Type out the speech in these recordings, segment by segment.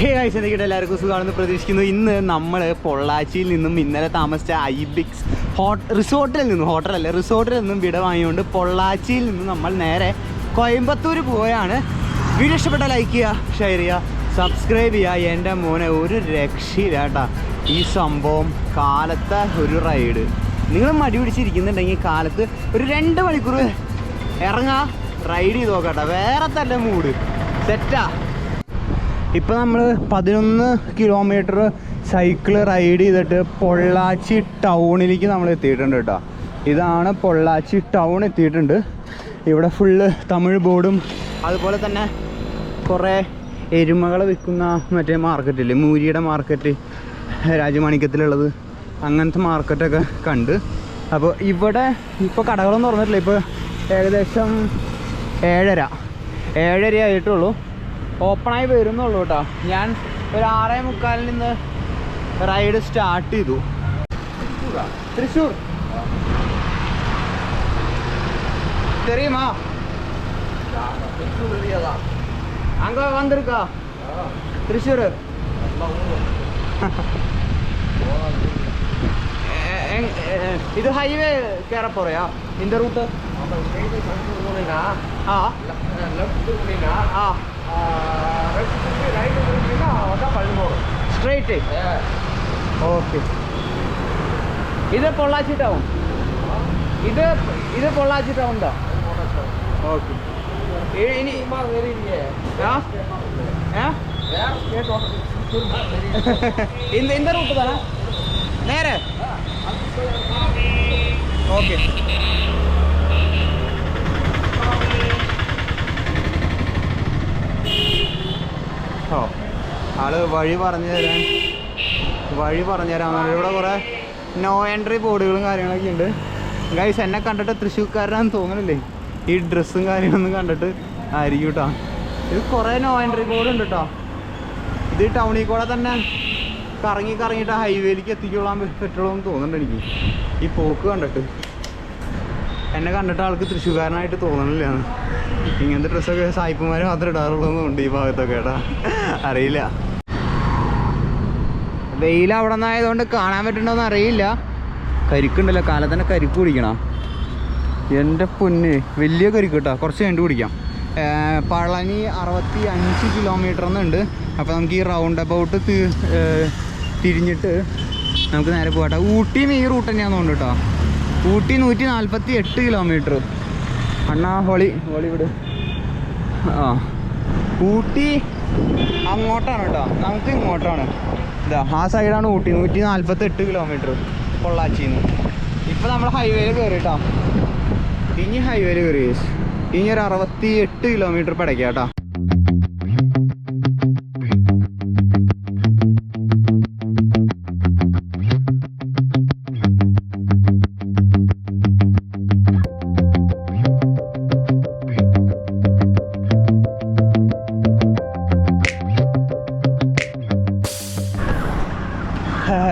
എല്ലാവർക്കും സുഖമാണെന്ന് പ്രതീക്ഷിക്കുന്നു. ഇന്ന് നമ്മൾ പൊള്ളാച്ചിയിൽ നിന്നും ഇന്നലെ താമസിച്ച ഐബിക്സ് റിസോർട്ടിൽ നിന്നും വിട വാങ്ങിക്കൊണ്ട് പൊള്ളാച്ചിയിൽ നിന്നും നമ്മൾ നേരെ കോയമ്പത്തൂർ പോയാണ്. വീഡിയോ ഇഷ്ടപ്പെട്ട ലൈക്ക് ചെയ്യുക, ഷെയർ ചെയ്യുക, സബ്സ്ക്രൈബ് ചെയ്യുക. എൻ്റെ മോനെ ഒരു രക്ഷയില്ല കേട്ടോ ഈ സംഭവം. കാലത്തെ ഒരു റൈഡ് നിങ്ങൾ മടി പിടിച്ചിരിക്കുന്നുണ്ടെങ്കിൽ കാലത്ത് ഒരു 2 മണിക്കൂർ ഇറങ്ങാ റൈഡ് ചെയ്ത് നോക്കട്ടെ. വേറെ തന്നെ മൂഡ് സെറ്റാ. ഇപ്പോൾ നമ്മൾ 11 കിലോമീറ്റർ സൈക്കിള് റൈഡ് ചെയ്തിട്ട് പൊള്ളാച്ചി ടൗണിലേക്ക് നമ്മൾ എത്തിയിട്ടുണ്ട് കേട്ടോ. ഇതാണ് പൊള്ളാച്ചി ടൗൺ എത്തിയിട്ടുണ്ട്. ഇവിടെ ഫുള്ള് തമിഴ് ബോർഡും അതുപോലെ തന്നെ കുറേ എരുമകളെ വിൽക്കുന്ന മറ്റേ മാർക്കറ്റില്ലേ, മൂരിയുടെ മാർക്കറ്റ്, രാജമാണിക്യത്തിലുള്ളത്, അങ്ങനത്തെ മാർക്കറ്റൊക്കെ കണ്ട്. അപ്പോൾ ഇവിടെ ഇപ്പോൾ കടകളൊന്നും തുറന്നിട്ടില്ല. ഇപ്പോൾ ഏകദേശം 7:30 ആയിട്ടുള്ളൂ. ഓപ്പണായി വരുന്നുള്ളൂ കേട്ടോ. ഞാൻ ഒരു 6:45 നിന്ന് റൈഡ് സ്റ്റാർട്ട് ചെയ്തു. തൃശ്ശൂർ தெரியுமா? அங்கே வந்திருக்கா திருச்சூர்? இது ஹைவே கேற போறியா இந்த ரூட்டு? സ്ട്രൈറ്റ്. ഓക്കെ, ഇത് പൊള്ളാച്ചി ടൗൺ. ഇത് പൊള്ളാച്ചി ടൗൺ தான். ഓക്കെ, ഇനി இந்த ரூட்டு தானே നേരെ? ഓക്കെ, ആള് വഴി പറഞ്ഞു തരാമെന്നാണ്. ഇവിടെ കുറേ നോ എൻട്രി ബോർഡുകളും കാര്യങ്ങളൊക്കെ ഉണ്ട്. ഗൈസ്, എന്നെ കണ്ടിട്ട് തൃശ്ശൂർക്കാരനാണെന്ന് തോന്നണില്ലേ? ഈ ഡ്രസ്സും കാര്യങ്ങളൊന്നും കണ്ടിട്ട് ആയിരിക്കും കേട്ടോ. ഇത് കുറേ നോ എൻട്രി ബോർഡ് ഉണ്ട് കേട്ടോ. ഇത് ടൗണിൽ കൂടെ തന്നെ കറങ്ങിയിട്ട് ഹൈവേയിലേക്ക് എത്തിക്കൊള്ളാൻ പറ്റുള്ളൂ എന്ന് തോന്നുന്നുണ്ട് എനിക്ക്. ഈ പോക്ക് കണ്ടിട്ട് എന്നെ കണ്ടിട്ട് ആൾക്ക് തൃശ്ശൂർക്കാരനായിട്ട് തോന്നണില്ല. ഇങ്ങനത്തെ ഡ്രസ്സൊക്കെ സായിപ്പുമാർ മാത്രം ഇടാറുള്ളതുകൊണ്ട് ഈ ഭാഗത്തൊക്കെ കേട്ടാ, അറിയില്ല. വെയിൽ അവിടെ നിന്നായതുകൊണ്ട് കാണാൻ പറ്റുന്നുണ്ടോയെന്ന് അറിയില്ല. കരിക്കുണ്ടല്ലോ, കാലത്തന്നെ കരിക്ക് കുടിക്കണം. എൻ്റെ പൊന്ന്, വലിയ കരിക്ക് കേട്ടോ. കുറച്ച് കഴിഞ്ഞിട്ട് കുടിക്കാം. പളനി 65 കിലോമീറ്റർ എന്നുണ്ട്. അപ്പോൾ നമുക്ക് ഈ റൗണ്ട് അബൌട്ട് തിരിഞ്ഞിട്ട് നമുക്ക് നേരെ പോകട്ടെ. ഊട്ടിയും ഈ റൂട്ട് തന്നെയാണെന്ന് തോന്നുന്നു കേട്ടോ. ഊട്ടി 148 കിലോമീറ്റർ. അണ്ണാ ഹോളിവുഡ്. ഊട്ടി അങ്ങോട്ടാണ് കേട്ടോ, നമുക്ക് ഇങ്ങോട്ടാണ്. ഇതാ ആ സൈഡാണ് ഊട്ടി. 148 കിലോമീറ്റർ പൊള്ളാച്ചിന്ന്. ഇപ്പോൾ നമ്മൾ ഹൈവേയിൽ കയറി കേട്ടോ. ഇനി ഹൈവേയിൽ കയറി ഇനി ഒരു 68 കിലോമീറ്റർ പടയ്ക്കാം കേട്ടോ.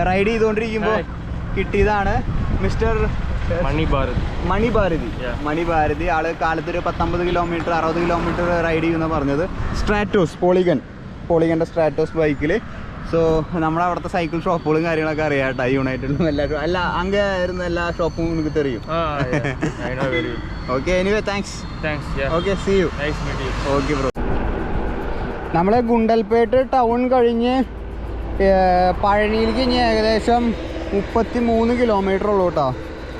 റൈഡ് ചെയ്തുകൊണ്ടിരിക്കുമ്പോൾ കിട്ടിയതാണ് മിസ്റ്റർ മണിഭാരതി. ആള് കാലത്തൊരു 19 കിലോമീറ്റർ 60 കിലോമീറ്റർ റൈഡ് ചെയ്യുന്ന പറഞ്ഞത്. സ്ട്രാറ്റോസ് പോളിഗൻ്റെ സ്ട്രാറ്റോസ് ബൈക്കിൽ. സോ നമ്മുടെ അവിടുത്തെ സൈക്കിൾ ഷോപ്പുകളും കാര്യങ്ങളൊക്കെ അറിയാം കേട്ടോ. യുണൈറ്റഡിലും എല്ലാവരും അല്ല അങ്ങ് ആയിരുന്ന എല്ലാ ഷോപ്പും എനിക്ക് തെറിയും. Okay, anyway thanks. Okay, see you. Okay bro. നമ്മൾ ഗുണ്ടൽപേട്ട് ടൗൺ കഴിഞ്ഞ് പഴനിയിലേക്ക് ഇനി ഏകദേശം 33 കിലോമീറ്റർ ഉള്ളൂ കേട്ടോ.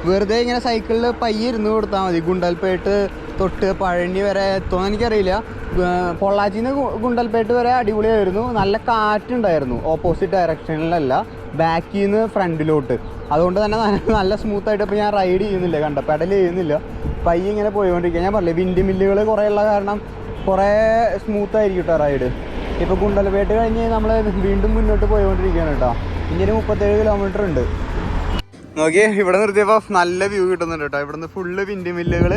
വെറുതെ ഇങ്ങനെ സൈക്കിളിൽ പയ്യെ ഇരുന്ന് കൊടുത്താൽ മതി. ഗുണ്ടൽപേട്ട് തൊട്ട് പഴനി വരെ എത്തുമെന്ന് എനിക്കറിയില്ല. പൊള്ളാച്ചിന്ന് ഗുണ്ടൽപേട്ട് വരെ അടിപൊളിയായിരുന്നു. നല്ല കാറ്റുണ്ടായിരുന്നു. ഓപ്പോസിറ്റ് ഡയറക്ഷനിലല്ല, ബാക്കിൽ നിന്ന് ഫ്രണ്ടിലോട്ട്. അതുകൊണ്ട് തന്നെ നല്ല സ്മൂത്തായിട്ട് ഇപ്പോൾ ഞാൻ റൈഡ് ചെയ്യുന്നില്ല, പെഡൽ ചെയ്യുന്നില്ല. പയ്യെ ഇങ്ങനെ പോയിക്കൊണ്ടിരിക്കുക. ഞാൻ പറഞ്ഞില്ലേ, വിൻഡ് മില്ലുകൾ കുറേ ഉള്ള കാരണം കുറേ സ്മൂത്തായിരിക്കും കേട്ടോ റൈഡ്. ഇപ്പോൾ ഗുണ്ടൽപേട്ട് കഴിഞ്ഞ് നമ്മൾ വീണ്ടും മുന്നോട്ട് പോയിക്കൊണ്ടിരിക്കുകയാണ് കേട്ടോ. ഇങ്ങനെ 37 കിലോമീറ്റർ ഉണ്ട്. നോക്കിയേ, ഇവിടെ നിർത്തിയപ്പോൾ നല്ല വ്യൂ കിട്ടുന്നുണ്ട് കേട്ടോ. ഇവിടുന്ന് ഫുള്ള് വിൻഡ് മില്ലുകൾ,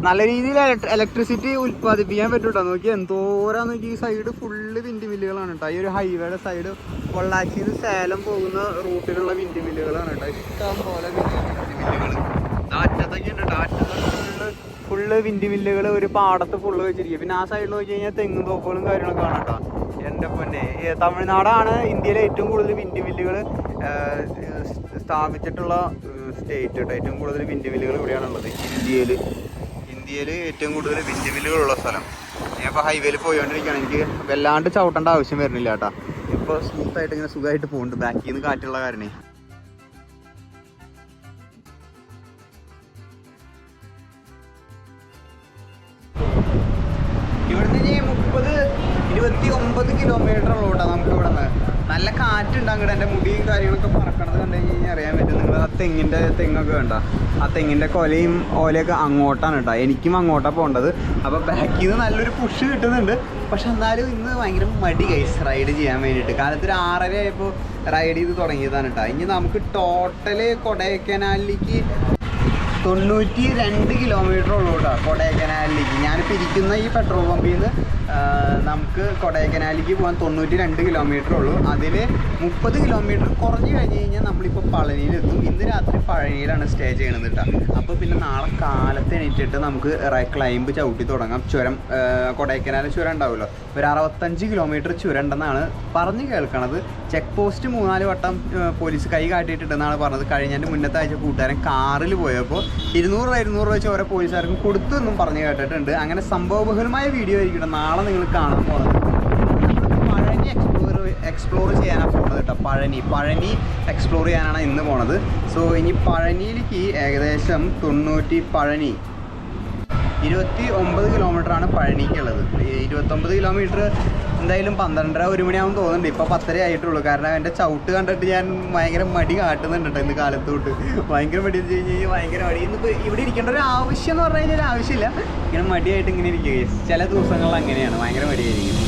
നല്ല രീതിയിൽ ഇലക്ട്രിസിറ്റി ഉൽപ്പാദിപ്പിക്കാൻ പറ്റും കേട്ടോ. നോക്കി എന്തോരാന്ന് നോക്കി, ഈ സൈഡ് ഫുള്ള് വിൻഡ് മില്ലുകളാണ് കേട്ടോ. ഈ ഒരു ഹൈവേയുടെ സൈഡ് പൊള്ളാച്ചിയിൽ നിന്ന് സേലം പോകുന്ന റൂട്ടിലുള്ള വിൻഡ് മില്ലുകളാണ് കേട്ടോ. ഇഷ്ടം പോലെ വിൻഡ് മില്ലുകൾ അറ്റത്തൊക്കെ ഉണ്ട് കേട്ടോ. അറ്റത്തൊക്കെ ഫുള്ള് വിൻഡ് മില്ലുകൾ ഒരു പാടത്ത് ഫുള്ള് വെച്ചിരിക്കുക. പിന്നെ ആ സൈഡിൽ നോക്കി കഴിഞ്ഞാൽ തെങ്ങും തോപ്പുകളും കാര്യങ്ങളൊക്കെ കാണാം കേട്ടോ. എൻ്റെ പൊന്നെ, തമിഴ്നാടാണ് ഇന്ത്യയിലെ ഏറ്റവും കൂടുതൽ വിൻഡ് മില്ലുകൾ സ്ഥാപിച്ചിട്ടുള്ള സ്റ്റേറ്റ് കേട്ടോ. ഏറ്റവും കൂടുതൽ വിൻഡ് മില്ലുകൾ ഇവിടെയാണുള്ളത് ഇന്ത്യയിൽ ഏറ്റവും കൂടുതൽ വിൻഡ് മില്ലുകളുള്ള സ്ഥലം. ഞാൻ ഇപ്പോൾ ഹൈവേയിൽ പോയിക്കൊണ്ടിരിക്കുകയാണ്. എനിക്ക് വല്ലാണ്ട് ചവിട്ടേണ്ട ആവശ്യം വരുന്നില്ല കേട്ടോ. ഇപ്പോൾ സ്മൂത്തായിട്ട് ഇങ്ങനെ സുഖമായിട്ട് പോകുന്നുണ്ട്, ബാക്കിൽ നിന്ന് കാറ്റുള്ള കാരണേ. ഇവിടുന്ന് ഇനി 29 കിലോമീറ്റർ ഉള്ളൂട്ടാ നമുക്ക് ഇവിടെ നിന്ന്. നല്ല കാറ്റുണ്ട് അങ്ങോട്ട്. എൻ്റെ മുടിയും കാര്യങ്ങളൊക്കെ പറക്കണത് കണ്ടു കഴിഞ്ഞാൽ അറിയാൻ പറ്റും. നിങ്ങൾ ആ തെങ്ങൊക്കെ വേണ്ട, ആ തെങ്ങിൻ്റെ കൊലയും ഓലയൊക്കെ അങ്ങോട്ടാണ് കേട്ടോ. എനിക്കും അങ്ങോട്ടാണ് പോകേണ്ടത്. അപ്പോൾ ബാക്കിൽ നിന്ന് നല്ലൊരു പുഷ് കിട്ടുന്നുണ്ട്. പക്ഷെ എന്നാലും ഇന്ന് ഭയങ്കര മടി ഗൈസ് റൈഡ് ചെയ്യാൻ വേണ്ടിയിട്ട്. കാലത്ത് ഒരു 6:30 ആയപ്പോൾ റൈഡ് ചെയ്ത് തുടങ്ങിയതാണ് കേട്ടോ. ഇനി നമുക്ക് ടോട്ടല് കൊടൈക്കനാലിലേക്ക് 92 കിലോമീറ്റർ ഉള്ളൂ കേട്ടോ കൊടൈക്കനാലിലേക്ക്. ഞാനിപ്പോൾ ഇരിക്കുന്ന ഈ പെട്രോൾ പമ്പിൽ നിന്ന് നമുക്ക് കൊടൈക്കനാലിലേക്ക് പോകാൻ 92 കിലോമീറ്റർ ഉള്ളൂ. അതിൽ 30 കിലോമീറ്റർ കുറഞ്ഞ് കഴിഞ്ഞ് കഴിഞ്ഞാൽ നമ്മളിപ്പോൾ പളനിയിലെത്തും. ഇന്ന് രാത്രി പഴനിയിലാണ് സ്റ്റേ ചെയ്യണത് കേട്ടോ. അപ്പോൾ പിന്നെ നാളെ കാലത്ത് എണീറ്റിട്ട് നമുക്ക് ക്ലൈംബ് ചവിട്ടി തുടങ്ങാം. ചുരം കൊടൈക്കനാൽ ചുരം ഉണ്ടാവുമല്ലോ, ഒരു 65 കിലോമീറ്റർ ചുരം ഉണ്ടെന്നാണ് പറഞ്ഞ് കേൾക്കണത്. ചെക്ക് പോസ്റ്റ് 3-4 വട്ടം പോലീസ് കൈ കാട്ടിയിട്ടുണ്ടെന്നാണ് പറഞ്ഞത്. കഴിഞ്ഞതിൻ്റെ മുന്നത്തെ ആഴ്ച കൂട്ടുകാരൻ കാറിൽ പോയപ്പോൾ 200 വെച്ച് ഓരോ പോലീസുകാർക്കും കൊടുത്തു എന്നും പറഞ്ഞ് കേട്ടിട്ടുണ്ട്. അങ്ങനെ സംഭവബഹുലമായ വീഡിയോ ആയിരിക്കും നാളെ നിങ്ങൾ കാണാൻ പോകുന്നത്. പഴനി എക്സ്പ്ലോർ ചെയ്യാനാണ് പോകുന്നത് കേട്ടോ. പഴനി എക്സ്പ്ലോർ ചെയ്യാനാണ് ഇന്ന് പോണത്. സോ ഇനി പഴനിയിലേക്ക് ഏകദേശം 29 കിലോമീറ്ററാണ് പഴനിക്കുള്ളത്. 29 കിലോമീറ്റർ എന്തായാലും 12-1 മണിയാവും തോന്നുന്നുണ്ട്. ഇപ്പോൾ 10:30 ആയിട്ടുള്ളൂ. കാരണം എൻ്റെ ചവിട്ട് കണ്ടിട്ട് ഞാൻ ഭയങ്കര മടി കാട്ടുന്നുണ്ട് കേട്ടോ. ഇന്ന് കാലത്ത് തൊട്ട് ഭയങ്കര മടി എന്ന് വെച്ച് കഴിഞ്ഞാൽ ഭയങ്കര മടി. ഇന്നിപ്പോൾ ഇവിടെ ഇരിക്കേണ്ട ഒരു ആവശ്യം എന്ന് പറഞ്ഞു കഴിഞ്ഞാൽ ഒരു ആവശ്യമില്ല. ഇങ്ങനെ മടിയായിട്ട് ഇങ്ങനെ ഇരിക്കുക. ചില ദിവസങ്ങളിൽ അങ്ങനെയാണ്, ഭയങ്കര മടിയായിരിക്കും.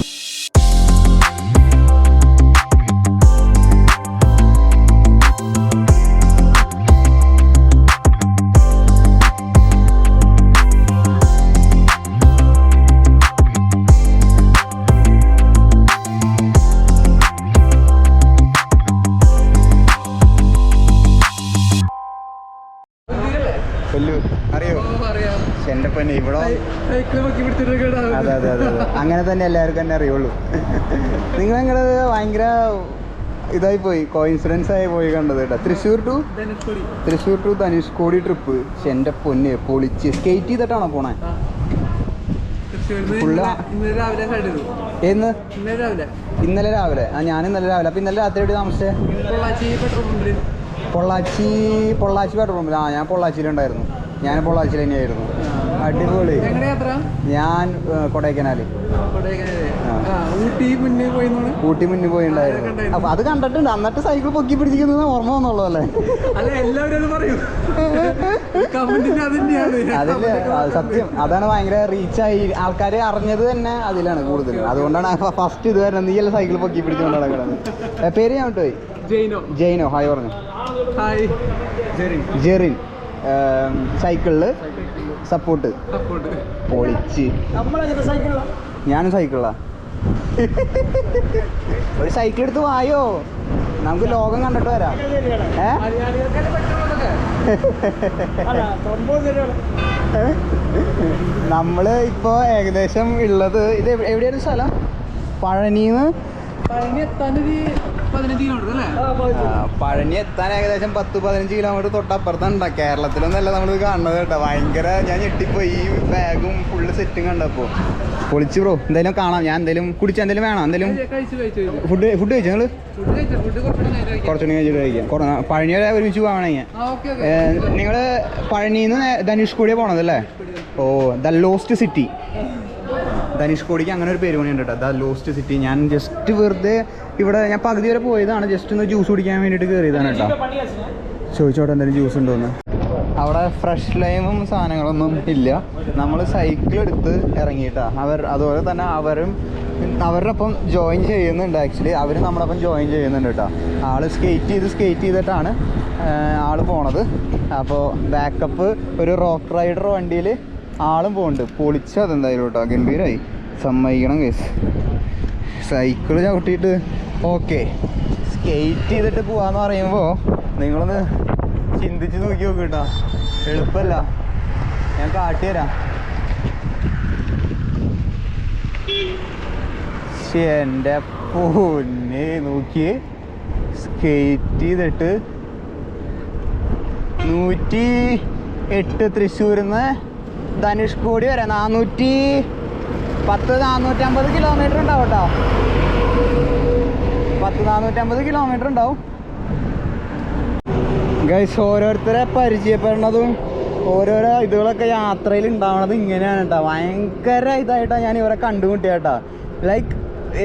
അറിയോ എൻ്റെ പൊന്നെ ഇവിടെ അതെ അങ്ങനെ തന്നെ എല്ലാവർക്കും തന്നെ അറിയുള്ളൂ. നിങ്ങളെങ്ങടത് ഭയങ്കര ഇതായി പോയി, കോയിൻസിഡൻസ് ആയി പോയി കണ്ടത് കേട്ടോ. Thrissur to Dhanushkodi trip. എൻ്റെ പൊന്നെ പൊളിച്ച്. സ്കേറ്റ് ചെയ്തിട്ടാണോ പോണേ? ഇന്നലെ രാവിലെ. ഞാൻ ഇന്നലെ രാവിലെ. അപ്പൊ ഇന്നലെ രാത്രി എവിടെ താമസിച്ചേ? പൊള്ളാച്ചി പെട്രോൾ പമ്പിൽ. ഞാൻ പൊള്ളാച്ചിയിലുണ്ടായിരുന്നു. ഞാൻ പൊള്ളാച്ചിയിൽ തന്നെയായിരുന്നു. അടിപൊളി. ഞാൻ കൊടൈക്കനാല്. ഊട്ടി മുന്നേ പോയിണ്ടായിരുന്നു. അപ്പൊ അത് കണ്ടിട്ടുണ്ട്. എന്നിട്ട് സൈക്കിൾ പൊക്കി പിടിച്ചിരിക്കുന്നത് ഓർമ്മ വന്നുള്ളൂ അല്ലേ? അതില് സത്യം അതാണ് ഭയങ്കര റീച്ചായി. ആൾക്കാർ അറിഞ്ഞത് തന്നെ അതിലാണ് കൂടുതൽ. അതുകൊണ്ടാണ് ഫസ്റ്റ് ഇത് വരുന്നത്. നീ അല്ല സൈക്കിൾ പൊക്കി പിടിച്ചുകൊണ്ട് നടക്കുന്നത്. പേര് ഞാൻ വിട്ടുപോയി. ജെയിനോ. ഹായ് പറഞ്ഞു. ജെറിൻ. സൈക്കിളില് സപ്പോർട്ട് പൊളിച്ച്. ഞാനും സൈക്കിളിലാ. ഒരു സൈക്കിൾ എടുത്ത് വായോ, നമുക്ക് ലോകം കണ്ടിട്ട് വരാം. നമ്മള് ഇപ്പൊ ഏകദേശം ഉള്ളത് ഇത് എവിടെയാണ് സ്ഥലം? പഴനിന്ന് പഴനി എത്താൻ ഏകദേശം 10-15 കിലോമീറ്റർ തൊട്ടപ്പുറത്തുണ്ടാ. കേരളത്തിലൊന്നല്ല നമ്മൾ കാണുന്നത് കേട്ടോ. ഭയങ്കര ഞാൻ ഞെട്ടിപ്പോയി. ഈ ബാഗും ഫുള്ള് സെറ്റും കണ്ടപ്പോൾ പൊളിച്ചു ബ്രോ. എന്തായാലും കാണാം. ഞാൻ എന്തായാലും കുടിച്ച എന്തെങ്കിലും വേണം? എന്തെങ്കിലും ഫുഡ് കഴിച്ചു നിങ്ങൾ? കുറച്ചുകൂടി കഴിച്ചിട്ട് കഴിക്കാം. പഴനി വരെ ഒരുമിച്ച് പോകണമെങ്കിൽ നിങ്ങൾ പഴനിന്ന് ധനുഷ്കോടിയാണ് പോണത് അല്ലേ? ഓ, ദ ലോസ്റ്റ് സിറ്റി. ധനുഷ്കോടിക്ക് അങ്ങനെ ഒരു പേര് പണിയുണ്ട് കേട്ടോ, ദ ലോസ്റ്റ് സിറ്റി. ഞാൻ ജസ്റ്റ് വെറുതെ ഇവിടെ ഞാൻ പകുതി വരെ പോയതാണ്. ജസ്റ്റ് ഒന്ന് ജ്യൂസ് കുടിക്കാൻ വേണ്ടിയിട്ട് കയറിയതാണ് കേട്ടോ. ചോദിച്ചോട്ടെ എന്തെങ്കിലും ജ്യൂസ് ഉണ്ടോന്ന്. അവിടെ ഫ്രഷ് ലൈമും സാധനങ്ങളൊന്നും ഇല്ല. നമ്മൾ സൈക്കിൾ എടുത്ത് ഇറങ്ങിയിട്ടാ. അതുപോലെ തന്നെ അവരുടെ ഒപ്പം ജോയിൻ ചെയ്യുന്നുണ്ട്. ആക്ച്വലി അവർ നമ്മുടെ ഒപ്പം ജോയിൻ ചെയ്യുന്നുണ്ട് കേട്ടോ. ആള് സ്കേറ്റ് ചെയ്തിട്ടാണ് ആള് പോണത്. അപ്പോൾ ബാക്കപ്പ് ഒരു റോക്ക് റൈഡർ വണ്ടിയിൽ ആളും പോകുന്നുണ്ട്. പൊളിച്ച് അതെന്തായാലും കേട്ടോ, ഗംഭീരമായി. സമ്മതിക്കണം കേസ്. സൈക്കിൾ ചവിട്ടിയിട്ട് ഓക്കെ, സ്കേറ്റ് ചെയ്തിട്ട് പോവാന്ന് പറയുമ്പോൾ നിങ്ങളൊന്ന് ചിന്തിച്ച് നോക്കി നോക്ക് കേട്ടോ. എളുപ്പമല്ല. ഞാൻ കാട്ടിത്തരാം. എൻ്റെ പൊന്നെ നോക്കി സ്കേറ്റ് ചെയ്തിട്ട് 108 തൃശ്ശൂരിൽ നിന്ന് ധനുഷ്കോടി വരെ 450 കിലോമീറ്റർ ഉണ്ടാവും കേട്ടോ. 450 കിലോമീറ്റർ ഉണ്ടാവും ഗൈസ്. ഓരോരുത്തരെ പരിചയപ്പെടുന്നതും ഓരോരോ ഇതുകളൊക്കെ യാത്രയിൽ ഉണ്ടാവണത് ഇങ്ങനെയാണ് കേട്ടോ. ഭയങ്കര ഇതായിട്ടാണ് ഞാൻ ഇവരെ കണ്ടുമുട്ടിയ കേട്ടോ. ലൈക്ക്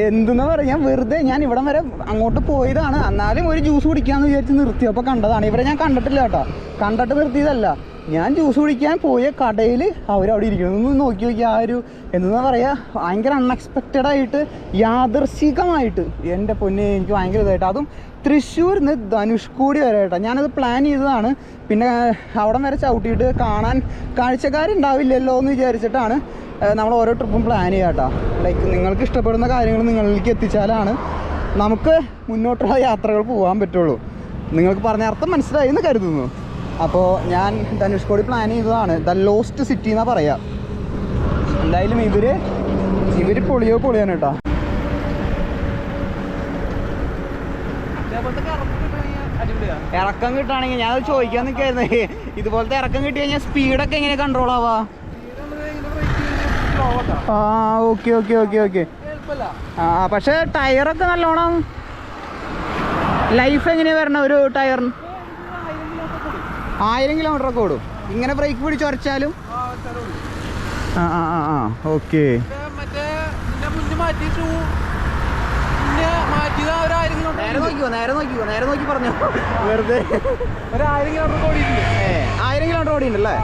എന്തെന്ന് പറയാം, ഞാൻ വെറുതെ ഞാൻ ഇവിടം വരെ അങ്ങോട്ട് പോയതാണ്, എന്നാലും ഒരു ജ്യൂസ് കുടിക്കാമെന്ന് വിചാരിച്ച് നിർത്തിയപ്പോൾ കണ്ടതാണ്. ഇവരെ ഞാൻ കണ്ടിട്ടില്ല കേട്ടോ, കണ്ടിട്ട് നിർത്തിയതല്ല. ഞാൻ ജ്യൂസ് കുടിക്കാൻ പോയ കടയിൽ അവരവിടെ ഇരിക്കണം. ഒന്ന് നോക്കി ആ ഒരു എന്താ പറയുക, ഭയങ്കര അൺഎക്സ്പെക്റ്റഡ് ആയിട്ട് യാദർശികമായിട്ട് എൻ്റെ പൊന്നെ എനിക്ക് ഭയങ്കര ഇതായിട്ട്. അതും തൃശ്ശൂരിൽ നിന്ന് ധനുഷ്കോടി വരെ കേട്ടോ. ഞാനത് പ്ലാൻ ചെയ്തതാണ്. പിന്നെ അവിടം വരെ ചവിട്ടിയിട്ട് കാണാൻ കാഴ്ചക്കാരുണ്ടാവില്ലല്ലോ എന്ന് വിചാരിച്ചിട്ടാണ് നമ്മൾ ഓരോ ട്രിപ്പും പ്ലാൻ ചെയ്യുക കേട്ടോ. ലൈക്ക് നിങ്ങൾക്ക് ഇഷ്ടപ്പെടുന്ന കാര്യങ്ങൾ നിങ്ങളിലേക്ക് എത്തിച്ചാലാണ് നമുക്ക് മുന്നോട്ടുള്ള യാത്രകൾ പോകാൻ പറ്റുള്ളൂ. നിങ്ങൾക്ക് പറഞ്ഞ അർത്ഥം മനസ്സിലായി എന്ന് കരുതുന്നു. അപ്പോൾ ഞാൻ ധനുഷ്കോടി പ്ലാൻ ചെയ്തതാണ്. ദ ലോസ്റ്റ് സിറ്റി എന്നാണ് പറയുക. എന്തായാലും ഇവർ പൊളിയാണ് കേട്ടോ. ഇറക്കം കിട്ടുകയാണെങ്കിൽ ഞാനത് ചോദിക്കാൻ നിൽക്കായിരുന്നു. ഇതുപോലത്തെ ഇറക്കം കിട്ടി കഴിഞ്ഞാൽ സ്പീഡൊക്കെ എങ്ങനെ കൺട്രോൾ ആവാ? ആ ഓക്കെ ഓക്കെ ഓക്കെ ഓക്കെ. ആ പക്ഷേ ടയറൊക്കെ നല്ലോണം ലൈഫ് എങ്ങനെയാ വരണ ഒരു ടയറിന്? 1000 കിലോമീറ്ററൊക്കെ ഓടും ഇങ്ങനെ ബ്രേക്ക് പിടിച്ച് ഉരച്ചാലും. ആ ആ ആ ആ ഓക്കെ. നേരെ നോക്കി പറഞ്ഞു വെറുതെ. 1000 കിലോമീറ്റർ ഓടിയിട്ടുണ്ട്. 1000 കിലോമീറ്റർ ഓടിയിട്ടുണ്ടല്ലേ?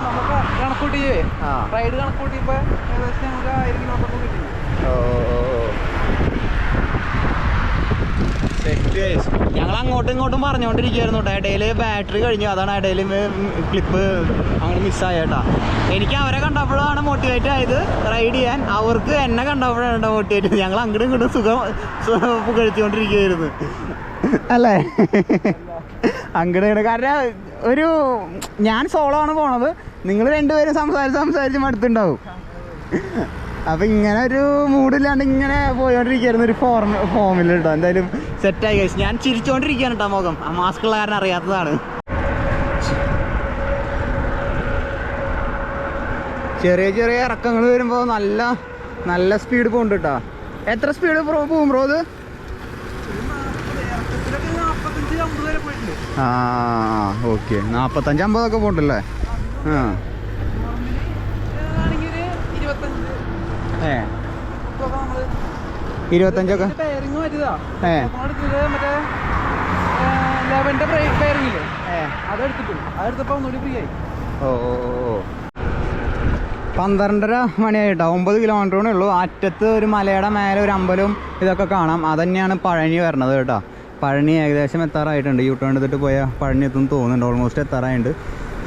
നമുക്ക് കണക്കൂട്ടിയേ റൈഡ് കണക്കൂട്ടിയപ്പോ ഏകദേശം നമുക്ക് 1000 കിലോമീറ്റർ കിട്ടി. ഞങ്ങൾ അങ്ങോട്ടും ഇങ്ങോട്ടും പറഞ്ഞുകൊണ്ടിരിക്കുകയായിരുന്നു കേട്ടോ. ഇടയിൽ ബാറ്ററി കഴിഞ്ഞു, അതാണ് ഇടയിൽ ക്ലിപ്പ് അങ്ങനെ മിസ്സായേട്ടാ. എനിക്ക് അവരെ കണ്ടപ്പോഴാണ് മോട്ടിവേറ്റ് ആയത് റൈഡ് ചെയ്യാൻ. അവർക്ക് എന്നെ കണ്ടപ്പോഴാണ് മോട്ടിവേറ്റ്. ഞങ്ങൾ അങ്ങോട്ടും ഇങ്ങോട്ടും സുഖം പുകഴ്ത്തിക്കൊണ്ടിരിക്കുകയായിരുന്നു അല്ലേ? അങ്ങോട്ട് കാരണം ഞാൻ സോളോ ആണ് പോണത്, നിങ്ങൾ രണ്ടുപേരും സംസാരിച്ച് മടുത്തുണ്ടാവും. അപ്പം ഇങ്ങനെ ഒരു മൂഡില്ലാണ്ട് ഇങ്ങനെ പോയോണ്ടിരിക്കുകയായിരുന്നു ഒരു ഫോമിൽ കേട്ടോ. എന്തായാലും സെറ്റായി കഴിച്ചു. ഞാൻ ചിരിച്ചോണ്ടിരിക്കുകയാണ് കേട്ടോ. മുഖം ആ മാസ്കുള്ള കാരണം അറിയാത്തതാണ്. ചെറിയ ഇറക്കങ്ങൾ വരുമ്പോൾ നല്ല സ്പീഡ് പോകുന്നുണ്ട് കേട്ടോ. എത്ര സ്പീഡ് പോകും ബ്രോ ഇത്? ആ ഓക്കെ. 45-50 ഒക്കെ പോകണ്ടല്ലേ? ആ 25 ഒക്കെ. ഓ 12:30 മണിയായിട്ടോ. 9 കിലോമീറ്ററേ ഉള്ളൂ. അറ്റത്ത് ഒരു മലയുടെ മേലെ ഒരു അമ്പലവും ഇതൊക്കെ കാണാം. അതന്നെയാണ് പഴനി വരണത് കേട്ടോ. പഴനി ഏകദേശം എത്താറായിട്ടുണ്ട്. യൂട്ടേൺ എടുത്തിട്ട് പോയാൽ പഴനി എത്തുമെന്ന് തോന്നുന്നുണ്ട്. ഓൾമോസ്റ്റ് എത്താറായിട്ടുണ്ട്.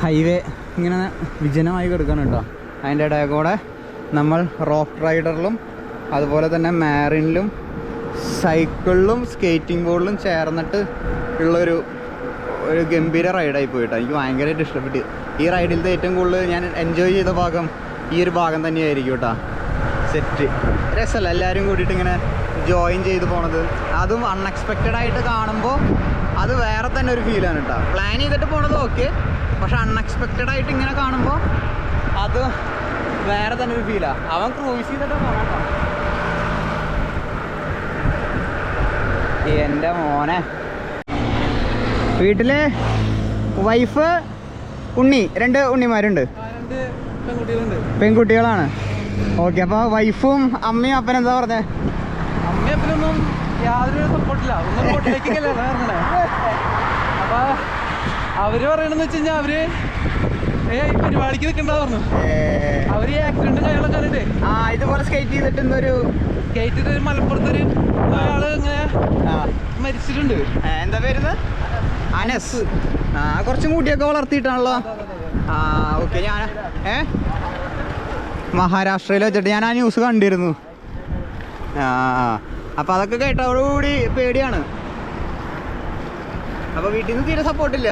ഹൈവേ ഇങ്ങനെ വിജനമായി കിടക്കണം കേട്ടോ. അതിൻ്റെ ഇടയിൽ കൂടെ നമ്മൾ റോക്ക് റൈഡറിലും അതുപോലെ തന്നെ മാരിനിലും സൈക്കിളിലും സ്കേറ്റിംഗ് ബോർഡിലും ചേർന്നിട്ട് ഉള്ളൊരു ഗംഭീര റൈഡായി പോയിട്ടോ. എനിക്ക് ഭയങ്കരമായിട്ട് ഇഷ്ടപ്പെട്ടു. ഈ റൈഡിലത്തെ ഏറ്റവും കൂടുതൽ ഞാൻ എൻജോയ് ചെയ്ത ഭാഗം ഈ ഒരു ഭാഗം തന്നെയായിരിക്കും കേട്ടോ. സെറ്റ് രസമല്ല എല്ലാവരും കൂടിയിട്ട് ഇങ്ങനെ ജോയിൻ ചെയ്ത് പോണത്. അതും അൺഎക്സ്പെക്റ്റഡ് ആയിട്ട് കാണുമ്പോൾ അത് വേറെ തന്നെ ഒരു ഫീലാണ് കേട്ടോ. പ്ലാൻ ചെയ്തിട്ട് പോണത് ഓക്കെ, പക്ഷെ അൺഎക്സ്പെക്റ്റഡ് ആയിട്ട് ഇങ്ങനെ കാണുമ്പോൾ അത് വേറെ തന്നെ ഒരു ഫീലാണ്. അവൻ ക്രൂസ് ചെയ്തിട്ട് പോകണം. എൻ്റെ മോനെ വീട്ടില് വൈഫ് ഉണ്ണി 2 ഉണ്ണിമാരുണ്ട്. പെൺകുട്ടികളാണ്. ഓക്കെ. അപ്പോൾ വൈഫും അമ്മയും അപ്പനും എന്താ പറഞ്ഞേ? അമ്മയും അപ്പനൊന്നും യാതൊരു സപ്പോർട്ടില്ല. അപ്പൊ അവര് പറയണെന്ന് വെച്ച് കഴിഞ്ഞാൽ അവര് പരിപാടിക്ക് നിൽക്കണ്ട പറഞ്ഞു. അവര് ആക്സിഡന്റ് കാര്യങ്ങളൊക്കെ കണ്ടിട്ടേ ഇതുപോലെ സ്കേറ്റ് ചെയ്തിട്ട് സ്കേറ്റ് മലപ്പുറത്തൊരു ഒരാള് ഇങ്ങനെ മരിച്ചിട്ടുണ്ട്. എന്താ പേരുന്ന്? അനസ്. കുറച്ചും കൂട്ടിയൊക്കെ വളർത്തിയിട്ടാണല്ലോ. ഓക്കെ. ഞാൻ മഹാരാഷ്ട്രയിൽ വെച്ചിട്ട് ഞാൻ ആ ന്യൂസ് കണ്ടിരുന്നു. അപ്പം അതൊക്കെ കേട്ടതോടുകൂടി പേടിയാണ്. അപ്പോൾ വീട്ടിൽ നിന്ന് തീരെ സപ്പോർട്ടില്ല.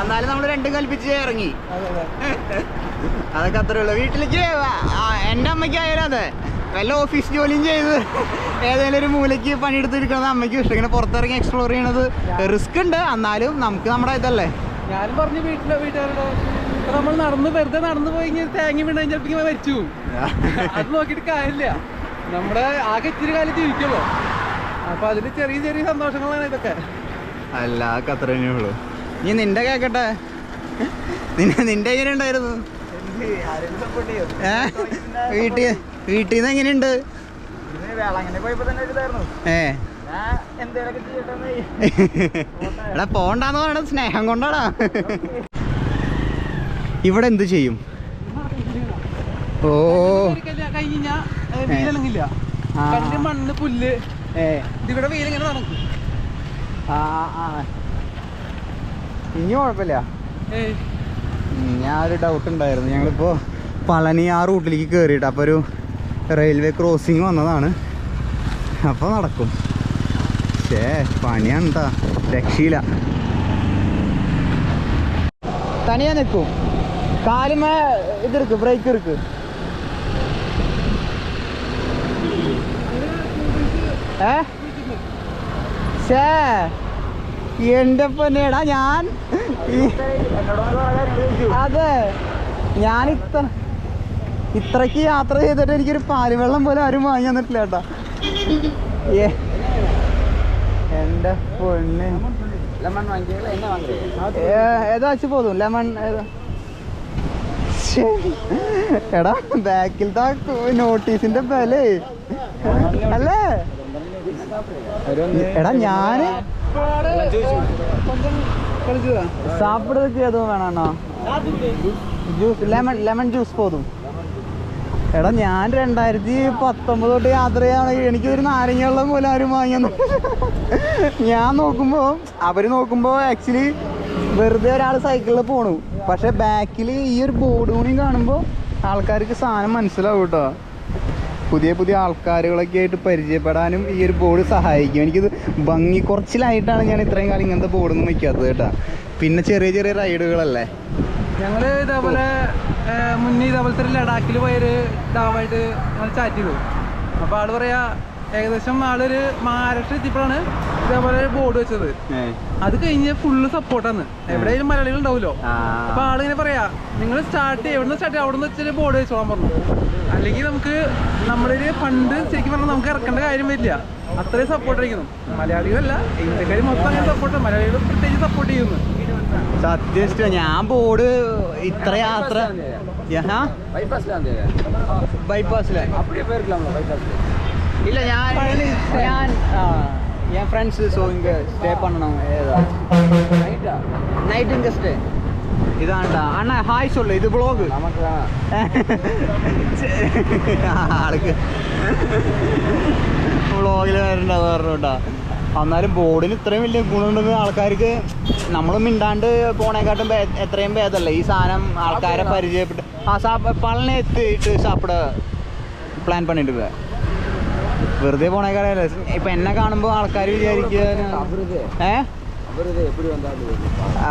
എന്നാലും നമ്മൾ രണ്ടും കൽപ്പിച്ച് ഇറങ്ങി. അതൊക്കെ അത്രേ ഉള്ളൂ. വീട്ടിലേക്ക് എൻ്റെ അമ്മയ്ക്കായാലും അതെ, വല്ല ഓഫീസ് ജോലിയും ചെയ്ത് ഏതെങ്കിലും ഒരു മൂലയ്ക്ക് പണിയെടുത്തിരിക്കണത് അമ്മയ്ക്ക് ഇഷ്ടം. ഇങ്ങനെ പുറത്തിറങ്ങി എക്സ്പ്ലോർ ചെയ്യണത് റിസ്ക് ഉണ്ട്, എന്നാലും നമുക്ക് നമ്മുടെ ഇതല്ലേ. ഞാനും പറഞ്ഞു വീട്ടുകാരുടെ നമ്മൾ വെറുതെ നടന്നു പോയി തേങ്ങ വീണ് ചിലപ്പോൾ മരിച്ചു പോകും. അത് നോക്കിയിട്ട് കാര്യമില്ല, നമ്മുടെ ആകെ ഇച്ചിരി കാലം ജീവിക്കുമല്ലോ. അപ്പൊ അതില് ചെറിയ ചെറിയ സന്തോഷങ്ങളാണ് ഇതൊക്കെ. അല്ല അത്ര തന്നെയുള്ളൂ. നീ നിന്റെ കേക്കട്ടെ, നിന്റെ എങ്ങനെ ഉണ്ടായിരുന്നു? വീട്ടിൽ നിന്ന് എങ്ങനെയുണ്ട്? എടാ പോണ്ടാന്ന് പറയണത് സ്നേഹം കൊണ്ടാടാ. ഇവിടെ എന്ത് ചെയ്യും? ഓ കഴിഞ്ഞ വെയിലിറങ്ങില്ല, മണ്ണ് പുല്ല് ഇവിടെ വെയിലിങ്ങനെ നടക്കും. ഇനി കുഴപ്പമില്ല. ഞാനൊരു ഡൗട്ട് ഉണ്ടായിരുന്നു. ഞങ്ങളിപ്പോൾ പളനി ആ റൂട്ടിലേക്ക് കയറിയിട്ട് അപ്പോൾ ഒരു റെയിൽവേ ക്രോസിങ് വന്നതാണ്. അപ്പോൾ നടക്കും. പണിയാണ് കേട്ടോ, രക്ഷയില്ല. തനിയാ നിൽക്കും, കാലുമേ ഇതെടുക്ക്, ബ്രേക്ക് എടുക്ക്. എന്റെ പൊന്നേടാ, ഞാൻ അതെ ഞാൻ ഇത്രക്ക് യാത്ര ചെയ്തിട്ട് എനിക്കൊരു പാലുവെള്ളം പോലും ആരും വാങ്ങി തന്നിട്ടില്ല കേട്ടോ. എന്റെ പൊന്ന് ഏതാ വെച്ച് പോതും ലെമൺ എടാ ബാക്കിലത്തെ നോട്ടീസിന്റെ ബലേ അല്ലേ. എടാ ഞാന് സാപ്പിടതൊക്കെ ഏതോ വേണോ ജ്യൂസ്, ലെമൺ ജ്യൂസ് പോതും. എടാ ഞാൻ 2019 തൊട്ട് യാത്ര ചെയ്യുകയാണെങ്കിൽ എനിക്കൊരു നാരങ്ങ വെള്ളം പോലും ആരും വാങ്ങിയെന്ന്. ഞാൻ നോക്കുമ്പോൾ ആക്ച്വലി വെറുതെ ഒരാൾ സൈക്കിളിൽ പോണു, പക്ഷെ ബാക്കിൽ ഈ ഒരു ബോർഡ് കൂടി കാണുമ്പോൾ ആൾക്കാർക്ക് സാധനം മനസ്സിലാവും കേട്ടോ. പുതിയ പുതിയ ആൾക്കാരുകളൊക്കെ ആയിട്ട് പരിചയപ്പെടാനും ഈ ഒരു ബോർഡ് സഹായിക്കും. എനിക്കിത് ഭംഗി കുറച്ചിലായിട്ടാണ് ഞാൻ ഇത്രയും കാലം ഇങ്ങനത്തെ ബോർഡൊന്നും വയ്ക്കാത്തത് കേട്ടോ. പിന്നെ ചെറിയ ചെറിയ റൈഡുകളല്ലേ. ഞങ്ങൾ ഇതേപോലെ മുന്നേ ഇതേപോലത്തെ ഒരു ലഡാക്കിൽ പോയൊരു ഡാമായിട്ട് ഞങ്ങൾ ചാറ്റ് ചെയ്തു. അപ്പോൾ ആള് പറയാ ഏകദേശം ആളൊരു മഹാരാഷ്ട്ര എത്തിയപ്പോഴാണ് ഇതേപോലെ ബോർഡ് വെച്ചത്. അത് കഴിഞ്ഞ് ഫുള്ള് സപ്പോർട്ടാണ്, എവിടെയും മലയാളികൾ ഉണ്ടാവുമല്ലോ. അപ്പോൾ ആളിങ്ങനെ പറയാ നിങ്ങൾ എവിടുന്ന് സ്റ്റാർട്ട് ചെയ്യുക അവിടെ നിന്ന് വെച്ചൊരു ബോർഡ് വെച്ചോളാൻ പറഞ്ഞു. അല്ലെങ്കിൽ നമുക്ക് നമ്മുടെ ഒരു ഫണ്ട് ശരിക്കും പറഞ്ഞാൽ നമുക്ക് ഇറക്കേണ്ട കാര്യം വരില്ല, അത്രയും സപ്പോർട്ട് ആയിരിക്കുന്നു. മലയാളികളല്ല, ഇന്ത്യക്കാർ മൊത്തം അങ്ങനെ സപ്പോർട്ട്, മലയാളികൾ പ്രത്യേകിച്ച് സപ്പോർട്ട് ചെയ്യുന്നു. സത്യം ഞാൻ ബോർഡ് ഇത്ര യാത്ര ബൈപ്പാസിലെ ഇല്ല, ഞാൻ ഫ്രണ്ട്സ് ஸோ இங்கே ஸ்டே பண்ணணும். நைட் இங்கே ஸ்டே இதான்டா. அண்ணா ஹாய் சொல்லு, இது ബ്ലോഗ് ആൾക്ക് വ്ളോഗിൽ വരണ്ട പറഞ്ഞോട്ടാ. എന്നാലും ബോർഡിന് ഇത്രയും വലിയ ഗുണമുണ്ടെന്ന് ആൾക്കാർക്ക് നമ്മൾ മിണ്ടാണ്ട് പോണേക്കാട്ടും എത്രയും ഭേദമല്ലേ ഈ സാധനം ആൾക്കാരെ പരിചയപ്പെട്ട്. പളനി എത്തിയിട്ട് സാപ്പിട പ്ലാൻ പണിയിട്ട് വെറുതെ പോണേക്കാരല്ലേ. ഇപ്പൊ എന്നെ കാണുമ്പോൾ ആൾക്കാർ വിചാരിക്കുക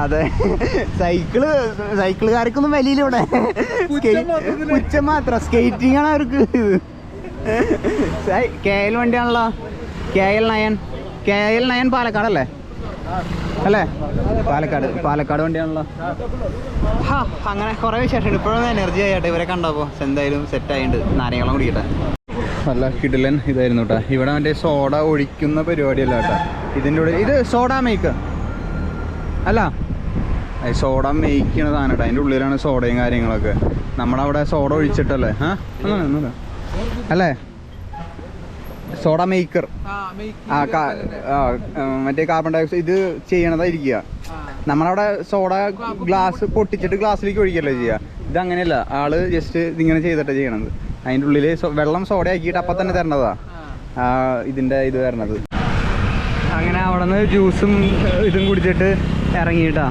അതെ സൈക്കിളുകാർക്കൊന്നും വലിയില്ല ഇവിടെ, പുച്ഛം മാത്രം. സ്കേറ്റിംഗ് ആണ് അവർക്ക്. KL വണ്ടിയാണല്ലോ, KL 9 പാലക്കാടല്ലേ അല്ലേ? പാലക്കാട് വണ്ടിയാണല്ലോ. അങ്ങനെ കുറേ വിശേഷമുണ്ട്. ഇപ്പോഴൊന്നും എനർജി ആയിട്ടെ ഇവരെ കണ്ടപ്പോൾ എന്തായാലും സെറ്റായിട്ടുണ്ട്. നാരങ്ങളും കുടിക്കട്ടെ. നല്ല കിടിലൻ ഇതായിരുന്നു കേട്ടോ. ഇവിടെ മറ്റേ സോഡ ഒഴിക്കുന്ന പരിപാടിയല്ല കേട്ടോ. ഇതിൻ്റെ ഉള്ളിൽ ഇത് സോഡ മേക്ക് അല്ല, സോഡ മേയ്ക്കണ സാധനം കേട്ടോ. അതിൻ്റെ ഉള്ളിലാണ് സോഡയും കാര്യങ്ങളൊക്കെ. നമ്മളവിടെ സോഡ ഒഴിച്ചിട്ടല്ലേ അല്ലേ? സോഡ മേക്കർ മറ്റേ കാർബൺ ഡയോക്സൈഡ് ഇത് ചെയ്യണതായിരിക്കുക. നമ്മളവിടെ സോഡ ഗ്ലാസ് പൊട്ടിച്ചിട്ട് ഗ്ലാസ്സിലേക്ക് ഒഴിക്കല്ലേ ചെയ്യുക. ഇതങ്ങനെയല്ല, ആള് ജസ്റ്റ് ഇതിങ്ങനെ ചെയ്തിട്ടാണ് ചെയ്യണത്. അതിൻ്റെ ഉള്ളിൽ വെള്ളം സോഡ ആക്കിയിട്ട് അപ്പം തന്നെ തരണതാ ഇതിൻ്റെ ഇത് വരണത്. അങ്ങനെ അവിടെ നിന്ന് ജ്യൂസും ഇതും കുടിച്ചിട്ട് ഇറങ്ങിയിട്ടാ.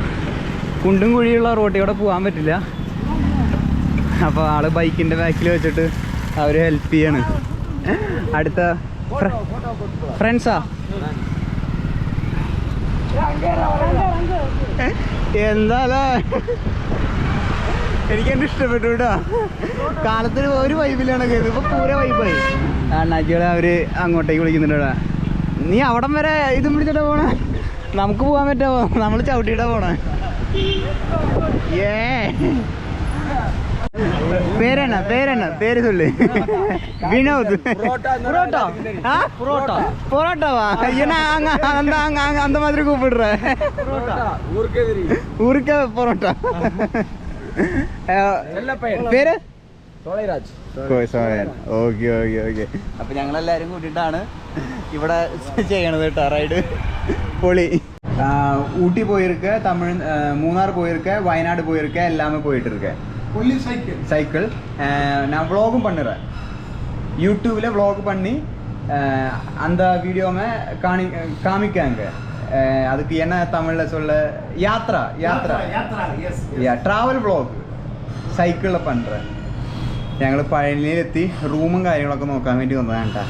കുണ്ടും കുഴിയുള്ള റോട്ടിൽ കൂടെ പോകാൻ പറ്റില്ല. അപ്പോൾ ആള് ബൈക്കിൻ്റെ ബാക്കിൽ വെച്ചിട്ട് അവർ ഹെൽപ്പ് ചെയ്യാണ്. അടുത്ത ഫ്രണ്ട്സാ എന്താ എനിക്ക് എന്നെ ഇഷ്ടപ്പെട്ടു കേട്ടോ. കാലത്തിന് ഒരു വൈബിലാണ് കയറി, ഇപ്പൊ പൂര വൈബായി. അണ്ണാച്ചികളെ അവര് അങ്ങോട്ടേക്ക് വിളിക്കുന്നുണ്ടാ. നീ അവിടം വരെ ഇതും പിടിച്ചിട്ടാ പോണേ? നമുക്ക് പോകാൻ പറ്റുമോ? നമ്മൾ ചവിട്ടിയിട്ടാ പോണേ. പേരെന്നാ പേര് ചൊല്ല്. വിനോദ്. പൊറോട്ടവാ? அந்த மாதிரி கூப்பிடுற ஊருக்க പൊറോട്ട. പേര് ഓക്കെ. അപ്പൊ ഞങ്ങളെല്ലാരും കൂട്ടിയിട്ടാണ് ഇവിടെ ചെയ്യണത് കേട്ടോ റൈഡ്. പൊളി. ஊட்டி போயிருக்கேன், மூணார் போயிருக்கேன், வயநாடு போயிருக்கேன், எல்லாமே போயிட்டு இருக்கேன். சைக்கிள் நான் வ்ளாகும் பண்ணுறேன், யூடியூப்ல வ்ளாக் பண்ணி அந்த வீடியோவை காமிக்காங்க. அதுக்கு என்ன தமிழில் சொல்ல? யாத்ரா ട്രാവൽ വ്ളോഗ് സൈക്കിളിൽ பண்ணுறேன். ഞങ്ങൾ പഴനിയിലെത്തി റൂമും കാര്യങ്ങളൊക്കെ നോക്കാൻ വേണ്ടി വന്നതാണ് കേട്ടോ.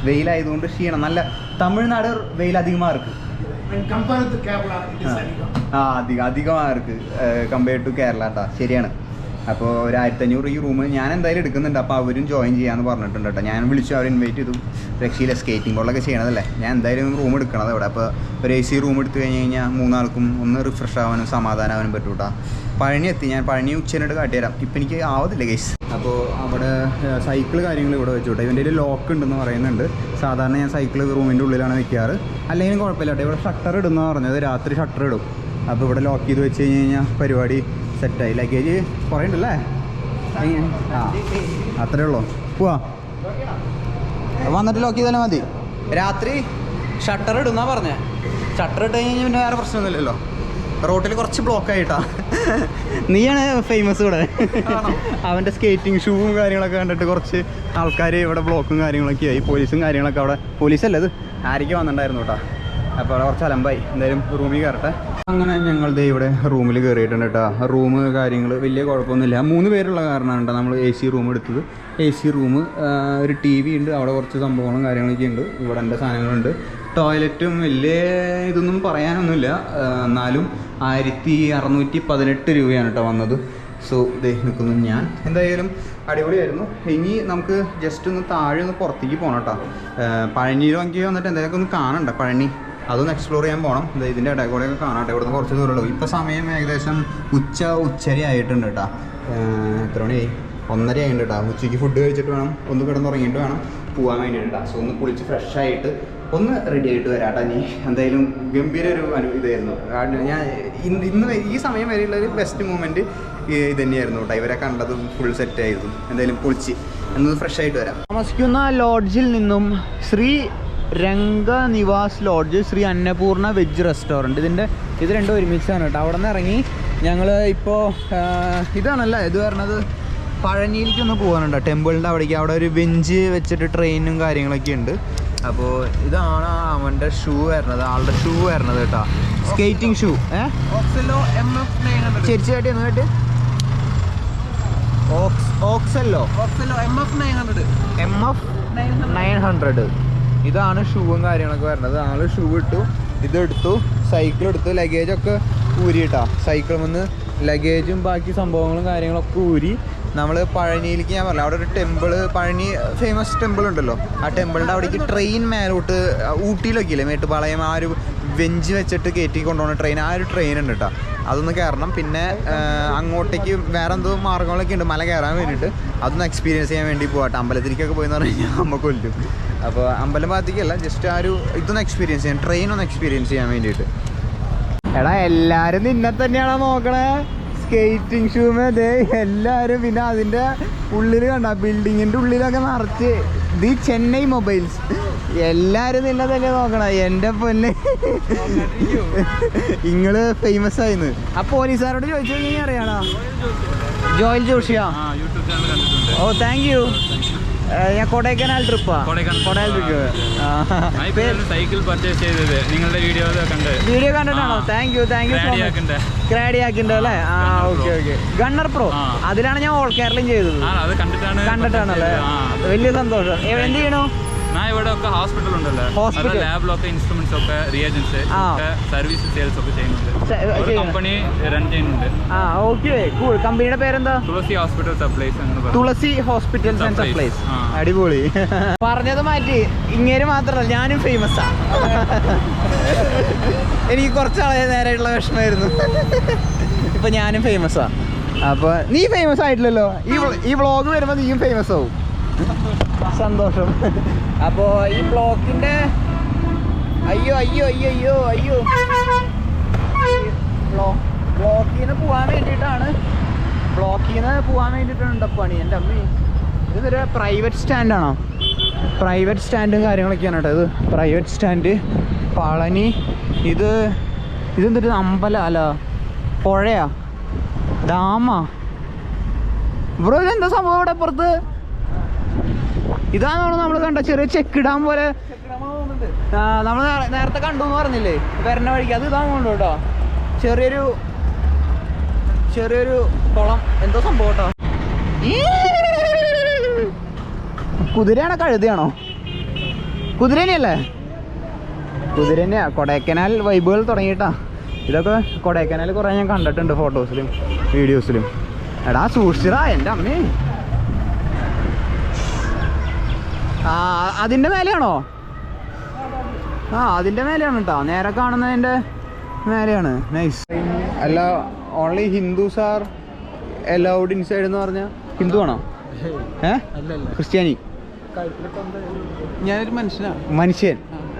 വെയിലായതുകൊണ്ട് ക്ഷീണം. നല്ല തമിഴ്നാട് വെയിൽ അധികமாக இருக்குது. അധികமாக இருக்குது കമ്പയർഡ് ടു കേരള കേട്ടോ. ശരിയാണ്. അപ്പോൾ ഒരു 1500 ഈ റൂം ഞാൻ എന്തായാലും എടുക്കുന്നുണ്ട്. അപ്പോൾ അവരും ജോയിൻ ചെയ്യാമെന്ന് പറഞ്ഞിട്ടുണ്ട് കേട്ടോ. ഞാൻ വിളിച്ചു, അവർ ഇൻവൈറ്റ് ചെയ്തു. രക്ഷയില്ല, സ്കേറ്റിംഗ് ബോർഡൊക്കെ ചെയ്യണതല്ലേ, ഞാൻ എന്തായാലും റൂം എടുക്കണത് അവിടെ. അപ്പോൾ ഒരു AC റൂം എടുത്തു കഴിഞ്ഞ് കഴിഞ്ഞാൽ മൂന്നാൾക്കും ഒന്ന് റിഫ്രഷ് ആവാനും സമാധാനമാവാനും പറ്റും കേട്ടോ. പഴനി എത്തി. ഞാൻ പഴനി ഉച്ചനായിട്ട് കാട്ടിത്തരാം. ഇപ്പം എനിക്ക് ആവത്തില്ല കേസ്. അപ്പോൾ അവിടെ സൈക്കിൾ കാര്യങ്ങൾ ഇവിടെ വെച്ചു കേട്ടോ. ഇവൻ്റെ ഒരു ലോക്ക് ഉണ്ടെന്ന് പറയുന്നുണ്ട്. സാധാരണ ഞാൻ സൈക്കിൾ റൂമിൻ്റെ ഉള്ളിലാണ് വെക്കാറ്. അല്ലെങ്കിലും കുഴപ്പമില്ല കേട്ടോ. ഇവിടെ ഷട്ടർ ഇടുമെന്ന് പറഞ്ഞത്, രാത്രി ഷട്ടർ ഇടും. അപ്പോൾ ഇവിടെ ലോക്ക് ചെയ്ത് വെച്ച് കഴിഞ്ഞ് കഴിഞ്ഞാൽ പരിപാടി സെറ്റായി. ലഗേജ് കുറേ ഉണ്ടല്ലേ? അത്രേ ഉള്ളൂ. പോവാ, വന്നിട്ട് ലോക്ക് ചെയ്താലും മതി. രാത്രി ഷട്ടർ ഇടുന്നാ പറഞ്ഞേ. ഷട്ടർ ഇട്ട് കഴിഞ്ഞാൽ പിന്നെ വേറെ പ്രശ്നമൊന്നുമില്ലല്ലോ. റോട്ടിൽ കുറച്ച് ബ്ലോക്ക് ആയിട്ടാ. നീയാണ് ഫേമസ് ഇവിടെ. അവൻ്റെ സ്കേറ്റിംഗ് ഷൂവും കാര്യങ്ങളൊക്കെ കണ്ടിട്ട് കുറച്ച് ആൾക്കാർ ഇവിടെ ബ്ലോക്കും കാര്യങ്ങളൊക്കെ ആയി. പോലീസും കാര്യങ്ങളൊക്കെ അവിടെ, പോലീസല്ലേ ഇത്, ആരൊക്കെ വന്നിട്ടുണ്ടായിരുന്നു കേട്ടോ. അപ്പോൾ അവിടെ കുറച്ച് അലമ്പായി. എന്തായാലും റൂമിൽ കയറട്ടെ. അങ്ങനെ ഞങ്ങളുടെ ഇവിടെ റൂമിൽ കയറിയിട്ടുണ്ട് കേട്ടോ. റൂം കാര്യങ്ങൾ വലിയ കുഴപ്പമൊന്നുമില്ല. 3 പേരുള്ള കാരണമാണ് കേട്ടോ നമ്മൾ AC റൂം എടുത്തത്. AC റൂം, ഒരു TV ഉണ്ട്, അവിടെ കുറച്ച് സംഭവങ്ങളും കാര്യങ്ങളൊക്കെ ഉണ്ട്. ഇവിടെ എൻ്റെ സാധനങ്ങളുണ്ട്. ടോയ്ലറ്റും വലിയ ഇതൊന്നും പറയാനൊന്നുമില്ല. എന്നാലും 1618 രൂപയാണ് കേട്ടോ വന്നത്. സോ ഇതേ നിൽക്കുന്നു ഞാൻ. എന്തായാലും അടിപൊളിയായിരുന്നു. ഇനി നമുക്ക് ജസ്റ്റ് ഒന്ന് താഴെ ഒന്ന് പുറത്തേക്ക് പോകണം കേട്ടോ. പഴനിയിലേക്ക് വന്നിട്ട് എന്തെങ്കിലുമൊക്കെ ഒന്ന് കാണണ്ട. പഴനി അതൊന്ന് എക്സ്പ്ലോർ ചെയ്യാൻ പോകണം. ഇതിൻ്റെ ഇടയിൽ കൂടെയൊക്കെ കാണട്ടെ. ഇവിടുന്ന് കുറച്ച് ദൂരമുള്ളൂ. ഇപ്പോൾ സമയം ഏകദേശം ഉച്ചരി ആയിട്ടുണ്ട് കേട്ടോ. എത്ര മണിയായി? 1:30 ആയിട്ടുണ്ട് കേട്ടോ. ഉച്ചയ്ക്ക് ഫുഡ് കഴിച്ചിട്ട് വേണം, ഒന്ന് കിടന്നുറങ്ങിയിട്ട് വേണം പോകാൻ വേണ്ടിയിട്ട് കേട്ടോ. സോ ഒന്ന് കുളിച്ച് ഫ്രഷ് ആയിട്ട് ഒന്ന് റെഡി ആയിട്ട് വരാം കേട്ടോ. ഇനി എന്തായാലും ഗംഭീര ഒരു ഇതായിരുന്നു. ഞാൻ ഇന്ന് ഈ സമയം വരെയുള്ളൊരു ബെസ്റ്റ് മൂമെൻറ്റ് ഇത് തന്നെയായിരുന്നു കേട്ടോ. ഇവരെ കണ്ടതും ഫുൾ സെറ്റായിരുന്നു. എന്തായാലും പൊളിച്ച് എന്നൊന്ന് ഫ്രഷ് ആയിട്ട് വരാം. താമസിക്കുന്ന ലോഡ്ജിൽ നിന്നും Shri Ranganivas lodge, Shri Annapurna veg restaurant, ഇത് രണ്ടും ഒരുമിച്ചാണ് കേട്ടോ. അവിടെ നിന്ന് ഇറങ്ങി ഞങ്ങൾ ഇപ്പോൾ ഇതാണല്ലേ ഇത് പറഞ്ഞത്, പഴനിയിലേക്കൊന്ന് പോകാനുണ്ടോ ടെമ്പിളിൻ്റെ അവിടേക്ക്. അവിടെ ഒരു ബെഞ്ച് വെച്ചിട്ട് ട്രെയിനും കാര്യങ്ങളൊക്കെ ഉണ്ട്. അപ്പോൾ ഇതാണ് അവൻ്റെ ഷൂ വരുന്നത്, ആളുടെ ഷൂ വരുന്നത് കേട്ടോ. Skating shoe. ചേച്ചിയായിട്ട് എന്ന് കേട്ട് ഓക്സല്ലോ MF 900. ഇതാണ് ഷൂവും കാര്യങ്ങളൊക്കെ വരുന്നത്. ആള് ഷൂ ഇട്ടു, ഇതെടുത്തു, സൈക്കിൾ എടുത്തു, ലഗേജൊക്കെ ഊരി കേട്ടോ. സൈക്കിളിൽ നിന്ന് ലഗേജും ബാക്കി സംഭവങ്ങളും കാര്യങ്ങളൊക്കെ ഊരി നമ്മൾ പഴനിയിലേക്ക്, ഞാൻ പറഞ്ഞില്ല അവിടെ ഒരു ടെമ്പിൾ, പഴനി ഫേമസ് ടെമ്പിൾ ഉണ്ടല്ലോ, ആ ടെമ്പിളിൻ്റെ അവിടേക്ക് ട്രെയിൻ മേലോട്ട് ഊട്ടിയിലൊക്കെ ഇല്ലേ മേട്ടുപാളയം, ആ ഒരു ബെഞ്ച് വെച്ചിട്ട് കയറ്റി കൊണ്ടുപോകുന്ന ട്രെയിൻ, ആ ഒരു ട്രെയിൻ ഉണ്ട് കേട്ടോ. അതൊന്ന് കയറണം. പിന്നെ അങ്ങോട്ടേക്ക് വേറെ എന്തോ മാർഗങ്ങളൊക്കെ ഉണ്ട് മല കയറാൻ വേണ്ടിയിട്ട്. അതൊന്ന് എക്സ്പീരിയൻസ് ചെയ്യാൻ വേണ്ടി പോകട്ടെ. അമ്പലത്തിലേക്കൊക്കെ പോയെന്ന് പറഞ്ഞു കഴിഞ്ഞാൽ നമുക്ക് കൊല്ലും. അപ്പോൾ അമ്പലം ഭാഗത്തേക്കല്ല, ജസ്റ്റ് ആ ഒരു ഇതൊന്ന് എക്സ്പീരിയൻസ് ചെയ്യാൻ, ട്രെയിൻ ഒന്ന് എക്സ്പീരിയൻസ് ചെയ്യാൻ വേണ്ടിയിട്ട്. എടാ എല്ലാവരും നിന്നെ തന്നെയാണോ നോക്കണേ? സ്കേറ്റിംഗ് ഷൂമേ ദേ എല്ലാവരും. പിന്നെ അതിൻ്റെ ഉള്ളിൽ കണ്ട ബിൽഡിങ്ങിൻ്റെ ഉള്ളിലൊക്കെ നിറച്ച് ദി ചെന്നൈ മൊബൈൽസ്. എല്ലാവരും നിന്നെ തന്നെ നോക്കണം. എൻ്റെ പൊന്നെ ഇങ്ങള് ഫേമസ് ആയിന്ന്. ആ പോലീസുകാരോട് ചോദിച്ചു കഴിഞ്ഞാൽ അറിയാണോ? ജോയൽ ജോഷിയാ? ഓ താങ്ക് യു. ഞാൻ കൊടൈക്കനാൽ ട്രിപ്പാ. സൈക്കിൾ പർച്ചേസ് ചെയ്തത് നിങ്ങളുടെ വീഡിയോ കണ്ടിട്ടാണോ? Thank you so much. ക്രാഡിയാക്കുണ്ട് അല്ലേ? ആ ഓക്കെ. ഗണ്ണർ പ്രോ അതിലാണ് ഞാൻ ഓൾ കേരളം ചെയ്തത്. കണ്ടിട്ടാണല്ലേ? വലിയ സന്തോഷം. എന്ത് ചെയ്യണോ? ഇവിടെ ഒക്കെ ഹോസ്പിറ്റൽ ഉണ്ടല്ലോ, ലാബിലൊക്കെ ഇൻസ്ട്രുമെന്റ്സ് ഒക്കെ റിയേജൻസ് സർവീസ് സെയിൽസ് ഒക്കെ ചെയ്യുന്നുണ്ട്. ഒരു കമ്പനി റൺ ചെയ്യുന്നുണ്ട്. കമ്പനിയുടെ പേരെന്താ? Tulasi hospital supplies. Tulasi hospitals and supplies. അടിപൊളി. പറഞ്ഞത് മാറ്റി, ഇങ്ങനെ മാത്രമല്ല ഞാനും ഫേമസാ. എനിക്ക് കുറച്ചാളെ നേരെയുള്ള വിഷമമായിരുന്നു. ഇപ്പൊ ഞാനും ഫേമസാ. അപ്പൊ നീ ഫേമസ് ആയിട്ടില്ലല്ലോ, ഈ വ്ളോഗ് വരുമ്പോ നീയും ഫേമസ് ആവും. സന്തോഷം. അപ്പോ ഈ ബ്ലോക്കിന്റെ അയ്യോ ബ്ലോക്കിൽ നിന്ന് പോകാൻ വേണ്ടിയിട്ടാണ് പണി. എൻ്റെ അമ്മേ, ഇതൊരു പ്രൈവറ്റ് സ്റ്റാൻഡാണോ? പ്രൈവറ്റ് സ്റ്റാൻഡും കാര്യങ്ങളൊക്കെയാണ് കേട്ടോ. ഇത് പ്രൈവറ്റ് സ്റ്റാൻഡ് പളനി. ഇതെന്തൊരു അമ്പലം അല്ല, പുഴയാ, ഡാമാ? ബ്രോ ഇതെന്താ സംഭവം ഇവിടെ പുറത്ത്? ഇതാണോ നമ്മൾ കണ്ട ചെറിയ ചെക്ക് ഡാം പോലെ? നമ്മൾ നേരത്തെ കണ്ടു എന്ന് പറഞ്ഞില്ലേ വരണ വഴിക്ക്? അത് ഇതാണോ കേട്ടോ, ചെറിയൊരു കുളം, എന്തോ സംഭവം കേട്ടോ. കുതിരയാണോ കഴുതയാണോ? കുതിര തന്നെയല്ലേ? കുതിര തന്നെയാ. കൊടൈക്കനാൽ വൈബുകൾ തുടങ്ങിയിട്ടാ. ഇതൊക്കെ കൊടൈക്കനാൽ കുറേ ഞാൻ കണ്ടിട്ടുണ്ട് ഫോട്ടോസിലും വീഡിയോസിലും. എടാ സൂക്ഷിച്ചടാ, എൻ്റെ അമ്മേ. അതിൻ്റെ മേലെയാണോ? അതിൻ്റെ മേലെയാണ് കേട്ടോ, നേരെ കാണുന്നതിൻ്റെ മേലെയാണ്. നൈസ്. അല്ല, only Hindus are allowed inside എന്ന് പറഞ്ഞാൽ ഹിന്ദു ആണോ? ക്രിസ്ത്യാനി? ഞാനൊരു മനുഷ്യൻ.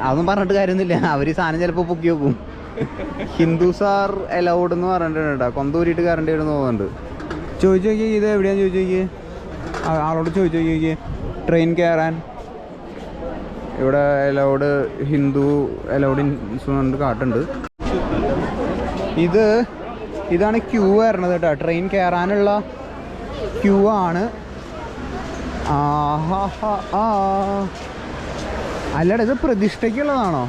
അതൊന്നും പറഞ്ഞിട്ട് കാര്യമൊന്നുമില്ല, അവര് സാധനം ചിലപ്പോൾ പൊക്കി വെക്കും. ഹിന്ദുസ് ആർ അലൗഡ് എന്ന് പറഞ്ഞിട്ടുണ്ട് കേട്ടോ. കൊന്തൂരിട്ട് കയറേണ്ടി വരുമെന്ന് തോന്നുന്നുണ്ട്. ചോദിച്ചു നോക്കി, ഇത് എവിടെയാന്ന് ചോദിച്ചു നോക്കി, ആളോട് ചോദിച്ചു നോക്കി. ട്രെയിൻ കയറാൻ ഇവിടെ അലൗഡ്, ഹിന്ദു അലൗഡ് ഇൻസ്ട്രുമെന്റ് കാട്ടുണ്ട്. ഇതാണ് ക്യൂ വരണത് കേട്ടോ, ട്രെയിൻ കയറാനുള്ള ക്യൂ ആണ്. അല്ലടാ, ഇത് പ്രതിഷ്ഠയ്ക്കുള്ളതാണോ?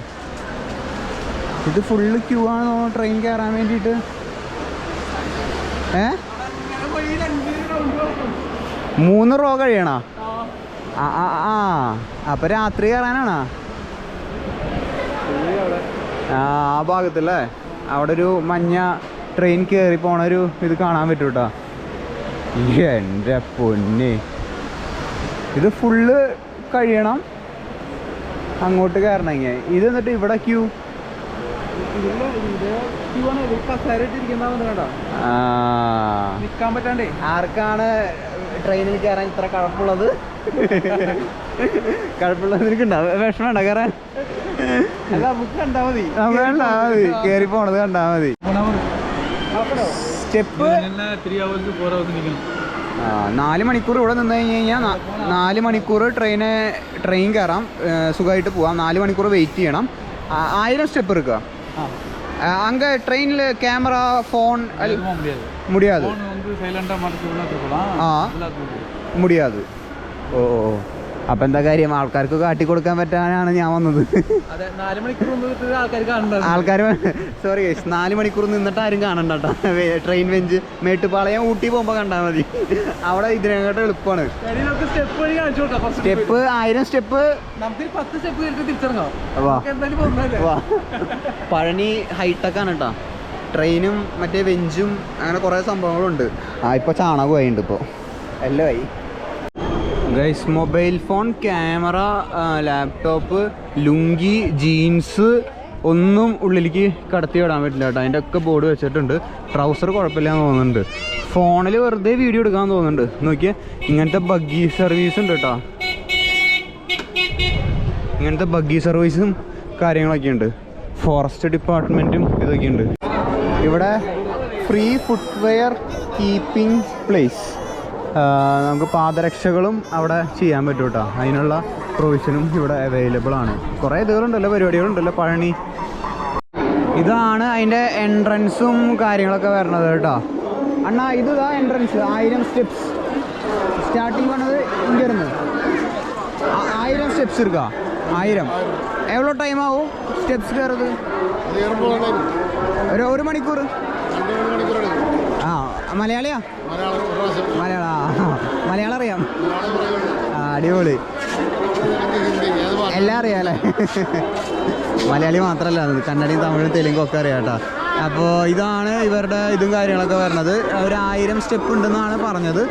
ഇത് ഫുള്ള് ക്യൂ ആണോ ട്രെയിൻ കയറാൻ വേണ്ടിയിട്ട്? 3 റോ കഴിയണോ? അപ്പൊ രാത്രി കയറാനാണോ? ആ ഭാഗത്തല്ലേ, അവിടെ ഒരു മഞ്ഞ ട്രെയിൻ കയറി പോണൊരു ഇത് കാണാൻ പറ്റും കേട്ടോ. എൻ്റെ പൊന്നെ, ഇത് ഫുള്ള് കഴിയണം അങ്ങോട്ട് കയറണമെങ്കിൽ. ഇത് എന്നിട്ട് ഇവിടെ ക്യൂ. നിൽക്കാൻ പറ്റാണ്ടേ. ആർക്കാണ് ട്രെയിനിൽ കയറാൻ ഇത്ര കഴപ്പുള്ളത്? നിനക്കുണ്ടോ? വിഷമമുണ്ടോ കയറാൻ? അല്ല, നമുക്ക് കണ്ടാ മതി, കയറി പോണത് കണ്ടാ മതി. സ്റ്റെപ്പ് 4 മണിക്കൂർ ഇവിടെ നിന്ന് കഴിഞ്ഞാൽ 4 മണിക്കൂർ ട്രെയിൻ കയറാം, സുഖമായിട്ട് പോവാം. 4 മണിക്കൂർ വെയിറ്റ് ചെയ്യണം. 1000 സ്റ്റെപ്പ് എടുക്കുക. அங்கே ட்ரெயினில் கேமரா ஃபோன் முடியாது. முடியாது. ഓ, അപ്പം എന്താ കാര്യം? ആൾക്കാർക്ക് കാട്ടിക്കൊടുക്കാൻ പറ്റാനാണ് ഞാൻ വന്നത്. ആൾക്കാർ സോറി 4 മണിക്കൂർ നിന്നിട്ട് ആരും കാണണ്ട കേട്ടോ. ട്രെയിൻ വെഞ്ച് മേട്ടുപാളയം ഊട്ടി പോകുമ്പോൾ കണ്ടാൽ മതി. അവിടെ ഇതിനെക്കാട്ട് എളുപ്പമാണ്. Step 1000 step. പഴനി ഹൈടെക് ആണ് കേട്ടോ. ട്രെയിനും മറ്റേ വെഞ്ചും അങ്ങനെ കുറേ സംഭവങ്ങളുണ്ട്. ഇപ്പോൾ ചാണകമായിട്ടുണ്ട്. ഇപ്പോൾ എല്ലാം ആയി. Guys, mobile phone, camera, laptop, lungi, jeans ഒന്നും ഉള്ളിലേക്ക് കടത്തി വിടാൻ പറ്റില്ല കേട്ടോ. അതിൻ്റെ ഒക്കെ ബോർഡ് വെച്ചിട്ടുണ്ട്. ട്രൗസർ കുഴപ്പമില്ലാന്ന് തോന്നുന്നുണ്ട്. ഫോണിൽ വെറുതെ വീഡിയോ എടുക്കാൻ തോന്നുന്നുണ്ട്. നോക്കിയാൽ ഇങ്ങനത്തെ ബഗ്ഗി സർവീസ് ഉണ്ട് കേട്ടോ. ഇങ്ങനത്തെ ബഗ്ഗി സർവീസും കാര്യങ്ങളൊക്കെ ഉണ്ട്. ഫോറസ്റ്റ് ഡിപ്പാർട്ട്മെൻറ്റും ഇതൊക്കെ ഉണ്ട്. ഇവിടെ ഫ്രീ ഫുട്വെയർ കീപ്പിംഗ് പ്ലേസ്. നമുക്ക് പാദരക്ഷകളും അവിടെ ചെയ്യാൻ പറ്റും കേട്ടോ. അതിനുള്ള പ്രൊവിഷനും ഇവിടെ അവൈലബിൾ ആണ്. കുറേ ഇതുകളുണ്ടല്ലോ, പരിപാടികളുണ്ടല്ലോ പഴനി. ഇതാണ് അതിൻ്റെ എൻട്രൻസും കാര്യങ്ങളൊക്കെ വരണത് കേട്ടോ. അണ്ണാ, ഇതാ എൻട്രൻസ്. 1000 സ്റ്റെപ്സ് സ്റ്റാർട്ടിങ് വന്നത് ഇങ്ങനെ 1000 സ്റ്റെപ്സ് എടുക്കുക. 1000 എவ்வளோ ടൈം ആവും സ്റ്റെപ്സ് കയറുന്നത്? ഒരു മണിക്കൂർ. ആ, മലയാളിയാ? മലയാളം അറിയാം. ആ, അടിപൊളി. എല്ലാം അറിയാല്ലേ? മലയാളി മാത്രമല്ല, കന്നഡയും തമിഴും തെലുങ്കും ഒക്കെ അറിയാം കേട്ടോ. അപ്പോൾ ഇതാണ് ഇവരുടെ ഇതും കാര്യങ്ങളൊക്കെ വരുന്നത്. ഒരു 1000 സ്റ്റെപ്പ് ഉണ്ടെന്നാണ് പറഞ്ഞത്.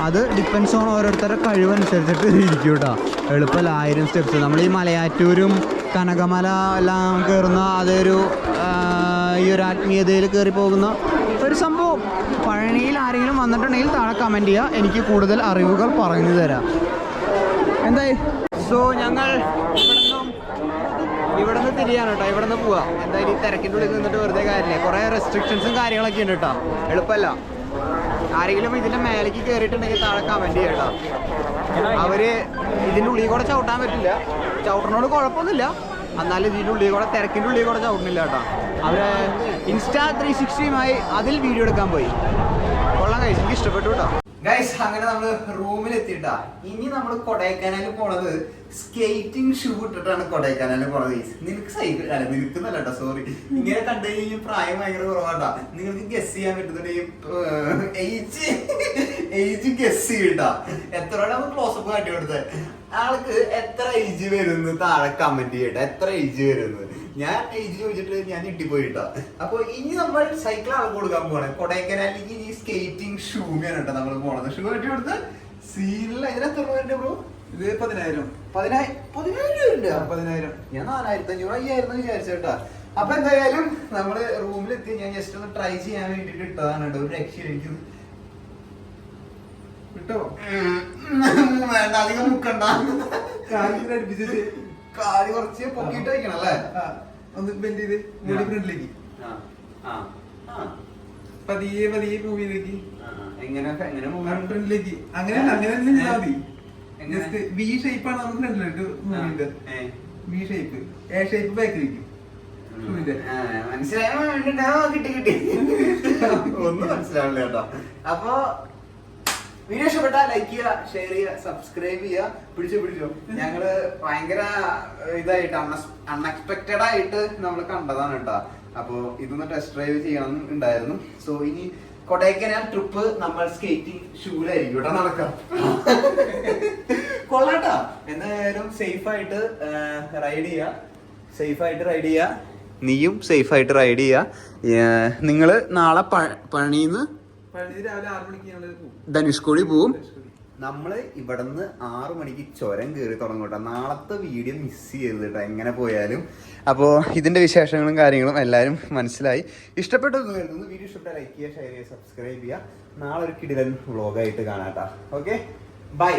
അത് ഡിപ്പെൻസ് ഓൺ ഓരോരുത്തരുടെ കഴിവനുസരിച്ചിട്ട് ഇരിക്കും കേട്ടോ. എളുപ്പമല്ല 1000 സ്റ്റെപ്സ്. നമ്മൾ ഈ മലയാറ്റൂരും കനകമല എല്ലാം കയറുന്ന അതൊരു ഈ ഒരു ആത്മീയതയിൽ കയറി പോകുന്ന ഒരു സംഭവം. പഴനിയിൽ ആരെങ്കിലും വന്നിട്ടുണ്ടെങ്കിൽ താഴെ കമൻറ്റ് ചെയ്യുക, എനിക്ക് കൂടുതൽ അറിവുകൾ പറഞ്ഞു തരാം. എന്തായി? സോ ഞങ്ങൾ ഇവിടെ നിന്ന് തിരിയാണ് കേട്ടോ. ഇവിടെ നിന്ന് പോവാം. എന്തായാലും ഈ തിരക്കിൻ്റെ ഉള്ളിൽ നിന്നിട്ട് വെറുതെ കാര്യമില്ല. കുറേ റെസ്ട്രിക്ഷൻസും കാര്യങ്ങളൊക്കെ ഉണ്ട് കേട്ടോ. എളുപ്പമല്ല. ആരെങ്കിലും ഇതിൻ്റെ മേലേക്ക് കയറിയിട്ടുണ്ടെങ്കിൽ താഴെ കമൻറ്റ് ചെയ്യാം കേട്ടോ. അവർ ഇതിൻ്റെ ഉള്ളിൽ കൂടെ ചവിട്ടാൻ പറ്റില്ല. ചവിട്ടനോട് കുഴപ്പമൊന്നുമില്ല, എന്നാലും ഇതിൻ്റെ ഉള്ളിൽ കൂടെ തിരക്കിൻ്റെ ഉള്ളിൽ കൂടെ ചവിട്ടുന്നില്ല കേട്ടോ. അവർ ഇൻസ്റ്റാ 360യുമായി അതിൽ വീഡിയോ എടുക്കാൻ പോയി. കൊള്ളാം ഗൈസ്, എനിക്ക് ഇഷ്ടപ്പെട്ടു കേട്ടോ. ഗൈസ് അങ്ങനെ നമ്മൾ റൂമിലെത്തിയിട്ടാ. ഇനി നമ്മൾ കൊടൈക്കനാൽ പോണത് സ്കേറ്റിംഗ് ഷൂ ഇട്ടിട്ടാണ് കൊടൈക്കനാൽ പോണത്. നിനക്ക് സൈക്കിൾ അല്ല, നിൽക്കുന്നല്ല കേട്ടോ, സോറി. ഇങ്ങനെ കണ്ടു കഴിഞ്ഞാൽ പ്രായം ഭയങ്കര കുറവാട്ടാ. നിങ്ങൾക്ക് ഗസ് ചെയ്യാൻ പറ്റുന്നുണ്ടെങ്കിൽ ഏജ് ഗസ് ചെയ്യട്ടാ. എത്രയോടെ നമ്മൾ ക്ലോസപ്പ് കാട്ടി കൊടുത്തത് ആൾക്ക് എത്ര ഏജ് വരുന്നു താഴെ കമന്റ് ചെയ്യട്ടെ. എത്ര ഏജ് വരുന്നു? ഞാൻ ഏജ് ചോദിച്ചിട്ട് ഞാൻ ഞെട്ടിപ്പോയിട്ടാ. അപ്പൊ ഇനി നമ്മൾ സൈക്കിൾ ആൾക്ക് കൊടുക്കാൻ പോണേ കൊടൈക്കനാലിലേക്ക്. ഇനി സ്കേറ്റിംഗ് ഷൂമാണ് കേട്ടോ നമ്മൾ പോണത്. ഷൂ കട്ടി കൊടുത്ത് സീനിൽ ഇതിനെത്ര രൂപ ബ്രോ? ഇത് 10,000. 10,000 രൂപ? 10,000. ഞാൻ 4,500 5,000 വിചാരിച്ചേട്ടാ. അപ്പൊ എന്തായാലും നമ്മള് റൂമിലെത്തി. ഞാൻ ജസ്റ്റ് ഒന്ന് ട്രൈ ചെയ്യാൻ വേണ്ടിട്ട് ഇട്ടതാണ് കേട്ടോ. ഒരു രക്ഷ എനിക്ക് കിട്ടോ? വേണ്ട, അധികം മുക്കണ്ട. അടുപ്പിച്ചിട്ട് കാല് കുറച്ച് പൊക്കിട്ട് വയ്ക്കണം അല്ലേ? ഒന്ന് ബെൻഡ് ചെയ്ത് മുടി ഫ്രണ്ടിലേക്ക് പതിയെ പതിയെ മൂവ് ചെയ്തേക്ക്. എങ്ങനെ ഫ്രണ്ടിലേക്ക് അങ്ങനെയല്ല, അങ്ങനെ തന്നെ ചെയ്താൽ മതി. ജസ്റ്റ് വി ഷേപ്പാണ് നമുക്ക് ഫ്രണ്ടിലേക്ക് മൂവിന്റെ. വി ഷേപ്പ്, എ ഷേപ്പ് ബാക്കിലേക്ക്. കിട്ടി ഒന്നും മനസ്സിലാവില്ല കേട്ടോ. അപ്പൊ വീഡിയോ ഇഷ്ടപ്പെട്ടാൽ ലൈക്ക് ചെയ്യുക, ഷെയർ ചെയ്യുക, സബ്സ്ക്രൈബ് ചെയ്യുക. പിടിച്ചോ ഞങ്ങള് ഭയങ്കര ഇതായിട്ട് അൺഎക്സ്പെക്റ്റഡ് ആയിട്ട് നമ്മൾ കണ്ടതാണ് കേട്ടോ. അപ്പൊ ഇതൊന്ന് ടെസ്റ്റ് ഡ്രൈവ് ചെയ്യണം ഉണ്ടായിരുന്നു. സോ ഇനി കൊടൈക്കനാൽ ട്രിപ്പ് നമ്മൾ സ്കേറ്റിംഗ് ഷൂലായിരിക്കും കേട്ടോ നടക്കാം. കൊള്ളാട്ടോ. എന്തായാലും സേഫ് ആയിട്ട് റൈഡ് ചെയ്യുക. നീയും സേഫ് ആയിട്ട് റൈഡ് ചെയ്യുക. നിങ്ങള് നാളെ പണിന്ന് രാവിലെ 6 മണിക്ക് ധനുഷ്കോടി പോവും. നമ്മള് ഇവിടുന്ന് 6 മണിക്ക് ചുരം കയറി തുടങ്ങും കേട്ടോ. നാളത്തെ വീഡിയോ മിസ് ചെയ്യരുത് കേട്ടോ എങ്ങനെ പോയാലും. അപ്പോൾ ഇതിന്റെ വിശേഷങ്ങളും കാര്യങ്ങളും എല്ലാവരും മനസ്സിലായി. ഇഷ്ടപ്പെട്ടെന്ന് കരുതുന്നു. വീഡിയോ ഇഷ്ടപ്പെട്ടാൽ ലൈക്ക് ചെയ്യുക, ഷെയർ ചെയ്യുക, സബ്സ്ക്രൈബ് ചെയ്യുക. നാളെ ഒരു കിടിലൻ വ്ളോഗായിട്ട് കാണാം കേട്ടോ. Okay, by.